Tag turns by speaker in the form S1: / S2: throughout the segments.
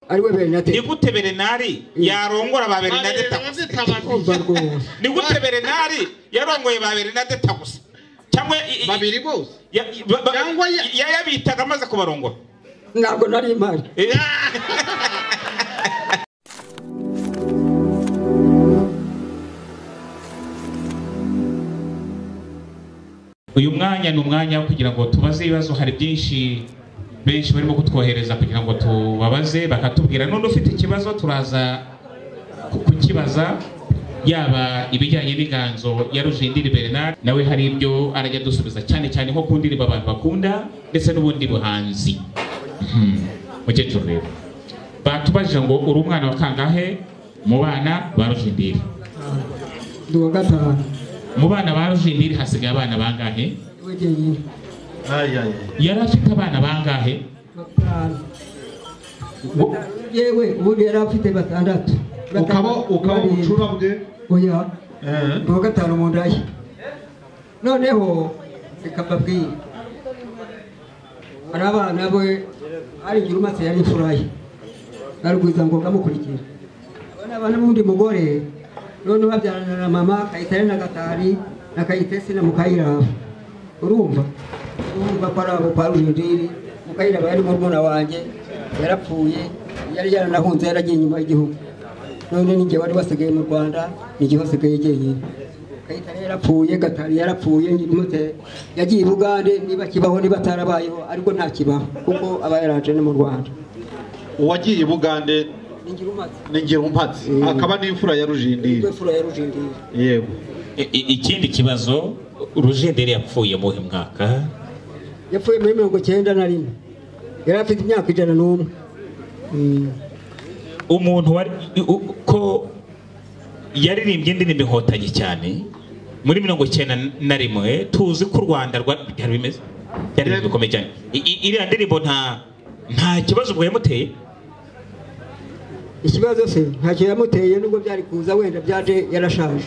S1: ariwe Bernate
S2: ni gute Bernari yarongora ba Bernate tagusa ni gute Bernari yarongoye ba Bernate tagusa cyangwa
S3: babiri bose
S2: cyangwa yabitaga amaze kubarongora
S1: ntabwo nari impari
S2: uyu mwanya ni umwanya kugira ngo tubaze ibibazo hari byinshi benshi barimo kutwohereza kugira ngo tubabaze bakatubwira none ufite ikibazo turaza kukibaza yaba ibijyanye n'inganzo ya Rujindiri Bernard nawe hari ibyo arajya dusubiza cyane cyane nko kundirimba abantu bakunda ndetse n'ubundi buhanzi mukecuru rero batubajije ngo uri umwana wa kangahe mu bana ba Rujindiri
S1: duwa gatanu
S2: mu bana ba Rujindiri hasigaye abana bangahe yari afite abana bangahe
S1: yewe ubundi yari afite batandatu
S3: ukaba ubucura bwe
S1: oya duwa gatanu mu ndaye noneho reka mbabwire hari abana we ari Girumatse yari imfuraye Rukizangabo amukurikira abana b'undi mugore none babyarana na mama Kayitare na Gatari na Kayitesi na Mukayiraba urumva ko ari abo kwa Rujindiri Mukayiraba yari murumuna wanjye yarapfuye yari yaranahunze yaragiye inyuma y'igihugu none ninjye wari wasigaye mu Rwanda n'igihe hasigaye jyenyine Kayitare yarapfuye Gatari yarapfuye Girumatse yagiye i Bugande niba kibaho niba atarabayeho ariko nta kibaho kuko aba yaraje no mu Rwanda
S3: uwagiye i Bugande ni Girumatse akaba n'imfura ya Rujindiri
S1: yego
S2: ikindi kibazo Rujindiri yapfuye mu mwaka
S1: yapfuye muri 1991 yari afite imyaka 101
S2: umuntu wari ko yaririmbye indirimbo inkotanyi cyane muri 1991 tuzi ko u Rwanda byari bimeze byari bikomeye cyane iriya ndirimbo nta kibazo ubwo yamuteye
S1: ikibazo se ntacyo yamuteye nubwo byari kuza wenda byaje yarashaje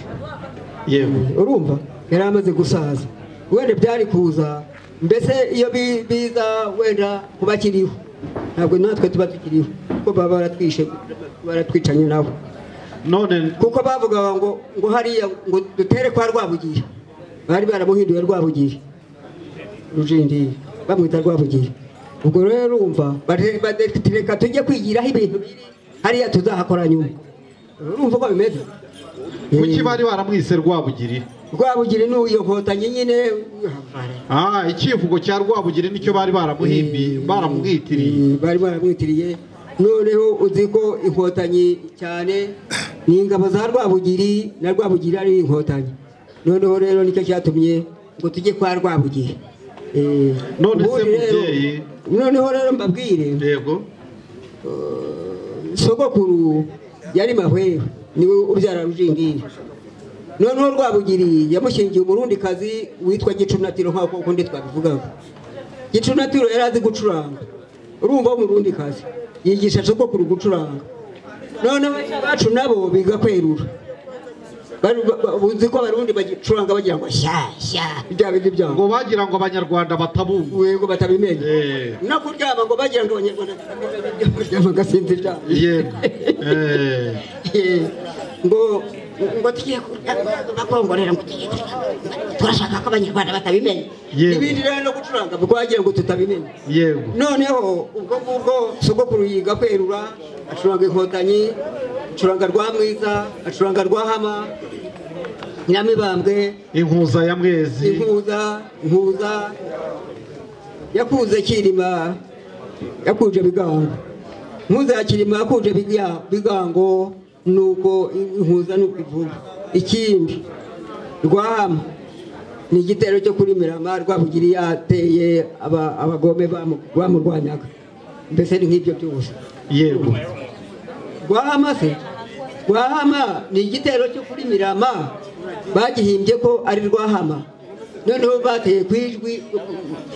S3: yego
S1: urumva yari amaze gusaza wenda byari kuza mbese iyo biza wenda kuba kiriho ntabwo natwe tuba tukiriho kuko baba baratwicanye nabo
S3: none
S1: kuko bavuga ngo hariya ngo dutere kwa Rwabugiye bari baramuhinduye Rwabugiye Rujindiri bamwita Rwabugiye ubwo rero urumva reka tujye kwigiraho ibintu biri hariya tuzahakora nyuma urumva ko bimeze
S3: kuki bari baramwise Rwabugiri
S1: n'uyo nkotanyi nyine
S3: ikivugo cya Rwabugiri nicyo bari baramuhimbi
S1: baramwitiriye noneho uzi ko inkotanyi cyane ni ingabo za Rwabugiri na Rwabugiri ari inkotanyi noneho rero nicyo cyatumye ngo tujye kwa Rwabugiri
S3: none se mubyeyi
S1: noneho rero mbabwire
S3: yego
S1: sogokuru yari Mahwewe niwe ubyara Rujindiri noneho Rwabugiri yamushingiye umurundikazi witwa Gicunatiro nk'uko ukundi twabivugaga Gicunatiro yari azi gucuranga urumva umurundikazi yigisha sogokuru gucuranga noneho bacu nabo biga kwerura uzi ko abarundi bagicuranga bagira ngo sha bya bindi byabo
S3: ngo bagira ngo abanyarwanda batabumva
S1: yego batabimenye no kuryama ngo bagira ngo abanyarwanda baryama gasinzira
S3: yego
S1: ngo tugiye bakongorera ngo turashaka ko abanyarwanda batabimenye ibindi rero no gucuranga bwagira ngo tutabimenye
S3: yego
S1: noneho ubwo sogokuru yiga kwerura acuranga inkotanyi acuranga Rwamwiza acuranga Rwahama Nyamibambwe
S3: inkuza ya Mwezi
S1: inkuza yakuze Kirima yakuje Bigango inkuza ya Kirima yakuje Bigango nuko inkuza nuko ivuga ikindi Rwahama ni igitero cyo kuri Mirama Rwabugiri yateye abagome bamurwanyaga mbese ni nk'ibyo byose
S3: yego
S1: Rwahama ni igitero cyo kuri Mirama bagihimbye ko ari Rwahama noneho bateye kwijwi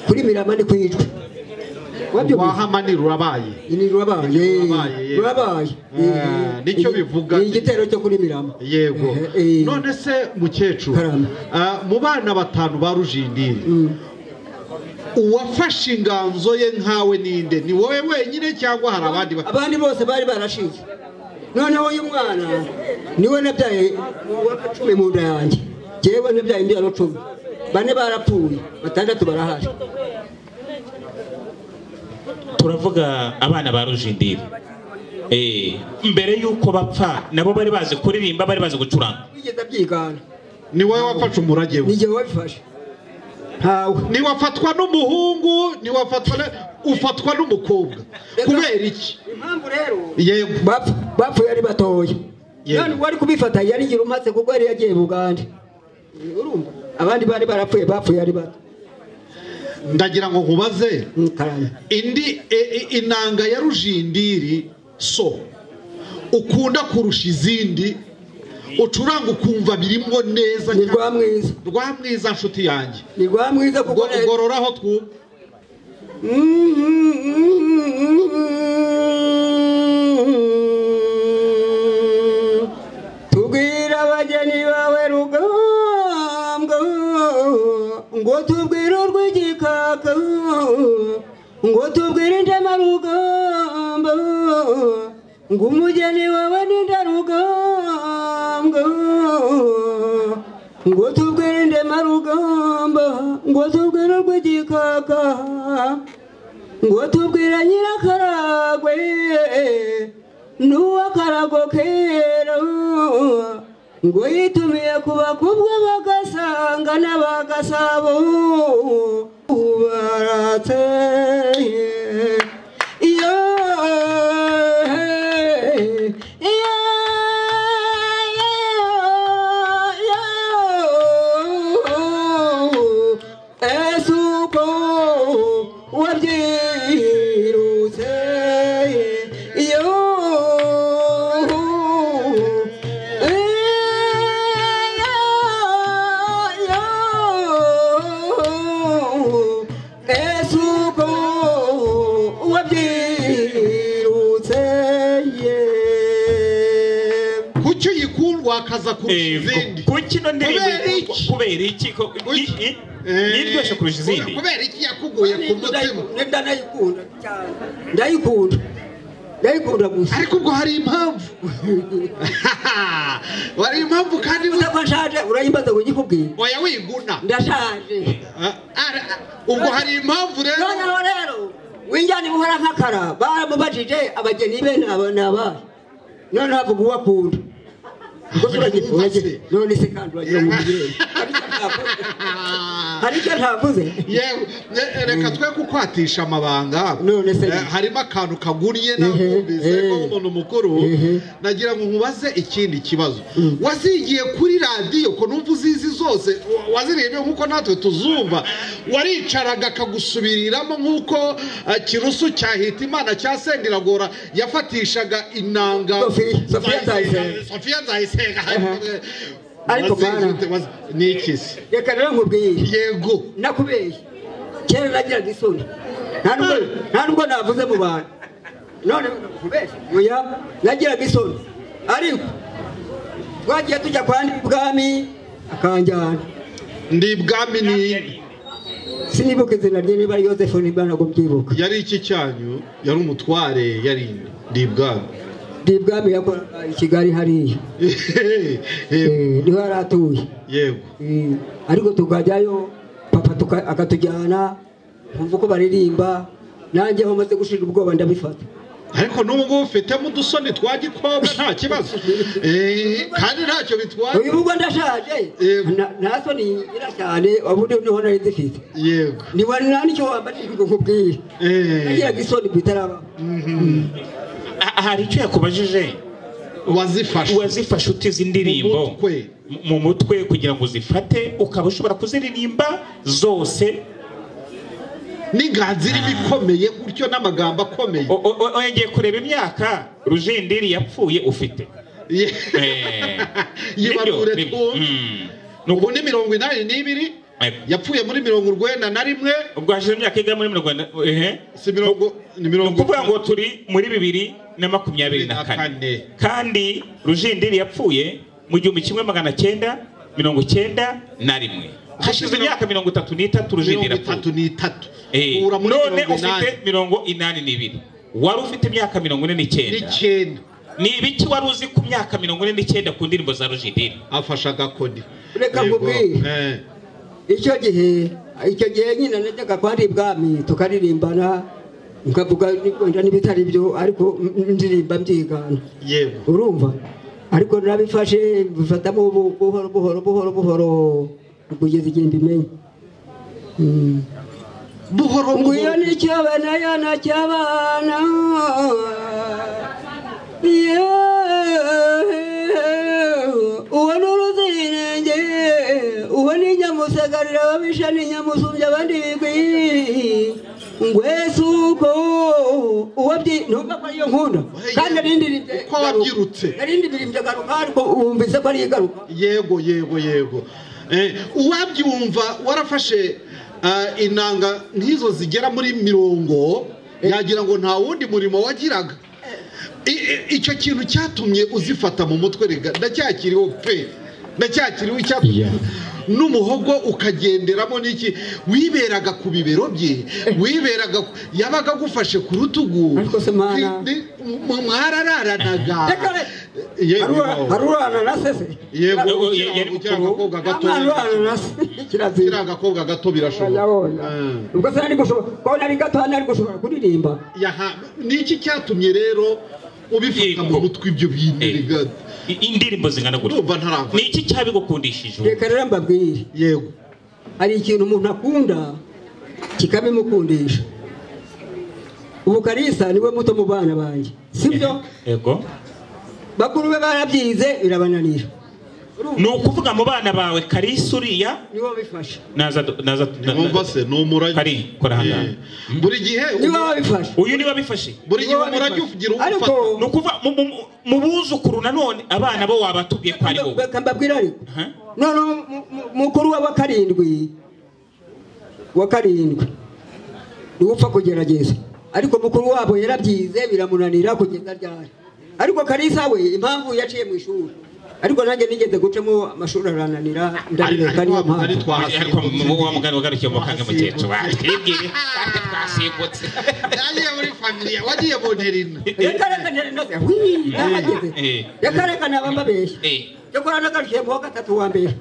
S1: kuri Mirama ni kwijwi
S3: Rwahama ni rurabaye nicyo bivuga
S1: ni igitero cyo kuri Mirama
S3: yego none se mukecuru mu bana batanu ba Rujindiri uwafashe inganzo ye nkawe ninde? Ni wowe wenyine cyangwa hari abandi?
S1: Abandi bose bari barashize. Noneho uyu mwana niwe nabyaye uwa 10 mu nda yanjye. Jewe nabyaye imbyaro 10. Bane barapfuye, 6 barahari.
S2: Turavuga abana ba Rujindiri. Mbere yuko bapfa nabo bari bazi kuririmba, bari bazi gucuranga.
S1: Bigeze byigana.
S3: Ni wowe wafashe umurage we?
S1: Ni jewe wabifashe. Hawe.
S3: Ni wafatwa n'umuhungu, ni ufatwa n'umukobwa. Kubera iki?
S1: Impamvu rero
S3: yego
S1: bapfuye ari batoya. None wari kubifata yari ngira umaze kuko yari yagiye Bugande. Urumva abandi bari barapfuye bapfuye ari bato.
S3: Ndagira ngo nkubaze indi inanga ya Rujindiri so ukunda kurusha izindi ucuranga ukumva birimo neza?
S1: Ni Rwamwiza.
S3: Rwamwiza nshuti yanjye.
S1: Ni Rwamwiza kuko
S3: gororaho twu.
S1: Tubwira abageni bawe Rugambwa ngo tubwire urw'igikaka ngo tubwire indema Rugamba ngo umugeni wawe ni Rugambwa ngo tubwire indema Rugamba ngo tubwire urw'igikaka ngo tubwire Nyirakaragwe n'uw'akarago kera ngo yitumiye ku bakobwa bagasanga n'abagasabo baratse iyo esuko wabyirutse iyo
S3: wakaza kurusha izindi.
S2: Kuki no ndirimbo kubera iki ko niryoshye kurusha izindi?
S3: Kubera iki yakugoye ku mutima?
S1: Ndayikunda gusa.
S3: Ariko ubwo hari impamvu. Wari impamvu kandi
S1: uzakwanshaje urayimbaza ngo nyikubwire.
S3: Oya wiguna.
S1: Ndashaje.
S3: Ubwo hari impamvu rero.
S1: Rero winjani buhora nkakara baramubajije abageni be n'abana. None havuga uwakunda. None se kandi wagira mu birere. Hari icyo ntavuze.
S3: Yewe reka twe kukwatisha amabanga. Harimo akantu kaguriye nakumvise nk'umuntu mukuru. Nagira ngo nkubaze ikindi kibazo. Wazigiye kuri radio ko numva uzizi zose waziriye nkuko natwe tuzumva. Waricaraga akagusubiriramo nkuko Kirusu cyahita Imana cyasendiragora yafatishaga inanga. Sofia Nzayise.
S1: Ariko bana
S3: nikisi
S1: reka rero nkubwiye
S3: yego
S1: nakubeye kera nagiraga isoni nta nubwo navuze mu bantu none kubeshya oya nagiraga isoni ariko twagiye tujya kwa Bwami akanjyana
S3: ndi Bwami ni
S1: sinibuke izina rye niba Yozefu niba ntabwo mbyibuka
S3: yari iki cyanyu yari umutware yari ndi Bwami
S1: Bwami yakora i Kigali hariya niho yaratuye
S3: yego
S1: ariko tukajyayo papa akatujyana kumva ko baririmba nanjye aho maze gushira ubwoba ndabifata
S3: ariko n'ubwo ufitemo udusoni twagikobwa nta kibazo kandi ntacyo bitwaye
S1: uyu ubwo ndashaje nta soni ira cyane abundi niho nari zifite
S3: yego
S1: ni wari nicyo wambajije ngo nkubwire nagiraga isoni bitaraba
S2: hari icyo yakubajije wazifashe utizi indirimbo mu mutwe kugira ngo zifate ukaba ushobora kuziririmba zose
S3: n'inganzi irimo ikomeye gutyo n'amagambo akomeye.
S2: Oyengeye kureba imyaka Rujindiri yapfuye ufite
S3: yibarure nuko ni 82 yapfuye muri 91
S2: ubwo hashize imyaka igera muri 40
S3: si
S2: 90 kuvuga ngo turi muri 2024 kandi Rujindiri yapfuye mu 1991 hashize imyaka 33 Rujindiri apfuye. None ufite 82 wari ufite imyaka 49. Ni ibiki wari uzi ku myaka 49 ku ndirimbo za Rujindiri?
S3: Afasha gakodi.
S1: Reka nkubwire icyo gihe nyine najyaga kwandi bwami tukaririmbana nkavuga wenda n'ibitari byo ariko ndirimba mbyigana.
S3: Yego
S1: urumva ariko nabifashe bifatamo buhoro kugeza igihe mbimenye. Buhoro nguyo ni cyabana yana cyabana uwo n'uruzinenge uwo ni nyamusagarira ababisha ni nyamusumbya abandi bigwi ngwese uko ntumva ko ariyo nkunda kandi narindirimbye
S3: uko wabyirutse
S1: narindirimbye garuka ariko wumvise ko ari igaruka.
S3: Yego uwabyumva warafashe inanga nk'izo zigera muri 50 yagira ngo nta wundi murimo wagiraga. Icyo kintu cyatumye uzifata mu mutwe rega ndacyakiriho pe ndacyakiriho icyatumye n'umuhogo ukagenderamo n'iki wiberaga ku bibero bye wiberaga yabaga gufashe ku rutugu mwarararanaga harurana na sese yego cyangwa gato kiragakobwa gato birashoboka
S1: ubwo se nari gushobora ko nari gato nari gushobora kuririmba
S3: niki cyatumye rero ubifata mu mutwe ibyo bintu rigada
S2: indirimbo zingana gutyo ni iki cyabigukundishije?
S1: Reka rero mbabwire
S3: yego
S1: hari ikintu umuntu akunda kikabimukundisha. Ubu Kalisa niwe muto mu bana banjye sibyo?
S2: Yego
S1: bakuru be barabyize birabananira.
S2: Ni ukuvuga mu bana bawe Kalisa uriya
S1: niwo bifasha
S2: naza
S3: numva se no umurage
S2: kari kora hanga
S3: buri gihe
S1: niwo bifasha
S2: uyu niwe bifashe
S3: buri gihe umurage uvugira
S2: ufata no kuva mu buzukuru nanone abana bo wabatubwiye ko ari bo
S1: kambabwira ariko none mukuru wa karindwi ni upfa kugerageza ariko mukuru wabo yarabyize biramunanira kugeza ryari. Ariko Kalisa we impamvu yaciye mu ishuri ariko nanjye nigeze gucamo amashuri arananira ndabireka niyo mpamvu
S2: ariko mu mugani wagarukiye mu kanga mukecuru batibwire twasimbutse
S3: yagiye muri familia wagiye mu nterina
S1: yakareka nabambabeshye yakora nagarukiye mu gatatu wa mbere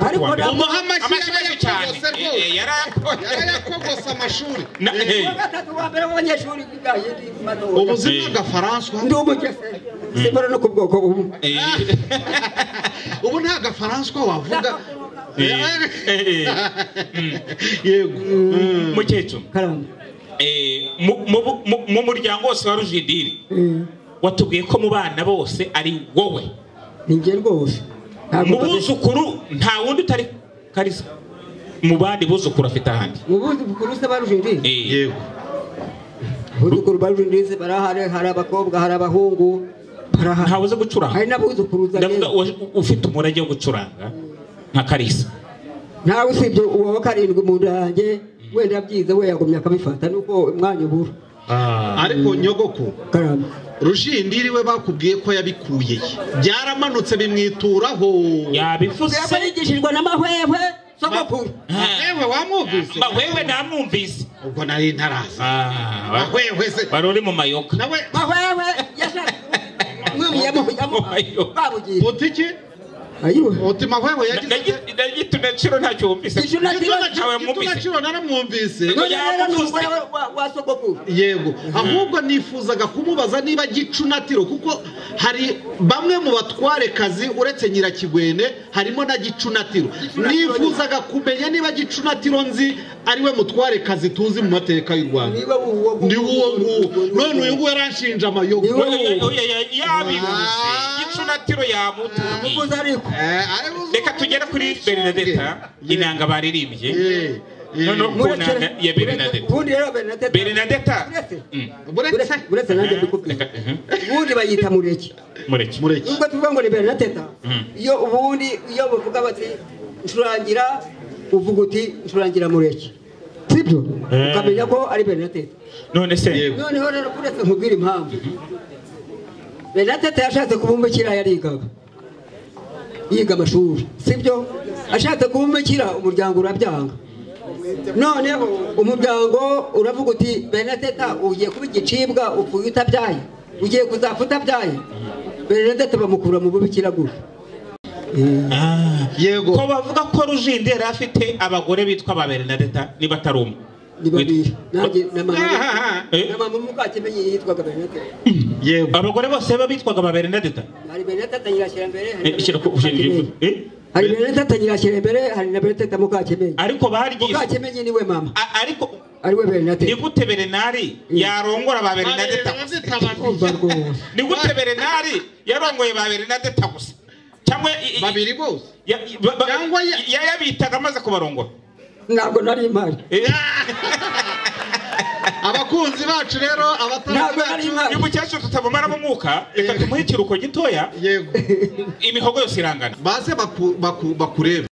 S2: ariko
S3: amashuri cyane yarakogose amashuri
S1: gatatu wa mbere abanyeshuri bigaye
S3: ubuzima bw'Afaransa
S1: ndi umugese simbora no kubwoko
S3: ubu nta gafaransa wavuga yego
S2: mukecuru mu muryango wose wa Rujindiri watubwiye ko mu bana bose ari wowe?
S1: Ninjye rwose
S2: mu buzukuru nta wundi utari Kalisa? Mu bandi buzukuru afite ahandi?
S1: Mu buzukuru se ba Rujindiri
S3: yego
S1: buzukuru ba Rujindiri barahari, hari abakobwa hari abahungu
S2: ntabuze gucuranga.
S1: Hari n'abuzukuruza
S2: ndavuga ufite umurage wo gucuranga nka Kalisa
S1: ntawe usibye uwo wa karindwi mu ndange wenda byize we yagumye akabifata nuko umwanya ubura.
S3: Ariko nyogoko
S1: karamba
S3: Rujindiri we bakubwiye ko yabikuye byaramanutse bimwituraho
S2: yabivuze
S1: yigishijwe n'amahwehwe sogokuru.
S3: Ewe wamwumvise?
S2: Mahwehwe namwumvise
S3: ubwo nari ntaraza. Mahwehwe se
S2: barori mu mayoka
S3: nawe
S1: mahwehwe yashaka
S3: Botiki?
S1: Ayiwe.
S3: Otima wewe
S2: tunaciro ntacyo wumvise.
S3: Tunaciro naramwumvise. Yego. Ahubwo nifuzaga kumubaza niba gicunatiro kuko hari bamwe mu batware kazi uretse Nyirakigwene harimo na gicunatiro. Nifuzaga kumenya niba gicunatiro nzi ariwe mutware kazi tuzi mu mateka y'u Rwanda. Ni uwo none uyu nguyu yaranshinja amayogo.
S2: Gicunatiro yamutuye. Reka tugera kuri Bernadetta inanga baririmbye no kunanga ya Bernadetta
S1: buretse nanjye bikubwira ubundi bayita mureke ubwo tuvuga ngo ni Bernadetta iyo ubundi iyo bavuga bati ncurangira uvuga uti ncurangira mureke sibyo ukamenya ko ari Bernadetta
S2: none se
S1: noneho rero kuretse nkubwira impamvu Bernadetta yashatse kubumbukira yarigaga yiga amashuri sibyo ashatse kuba umukira umuryango urabyanga noneho umuryango uravuga uti Benateta ugiye kuba igicibwa upfuye utabyaye ugiye kuzapfa utabyaye Benateta bamukura mu bubikira gusa
S2: yego ko bavuga ko Rujindiri afite abagore bitwa ba Benateta niba taruma
S1: nanjye na mama mukakimenye yitwaga Benateta
S2: yego abagore bose bitwaga ba Benateta
S1: hari Benateta nyirashyira mbere hari Benateta nyirashyira mbere hari na Benateta mukakimenye ariko barigise mukakimenye niwe mama ariko ariwe Benateta ni gute Berenari yarongora ba Benateta ni gute Berenari yarongoye ba Benateta gusa cyangwa babiri bose cyangwa yabitaga amaze kubarongora ntabwo nari impari abakunzi bacu rero abatarazi bacu umukecuru tutabumara mu mwuka reka tumuhe ikiruko gitoya yego imihogo yose irangana baze bakurebe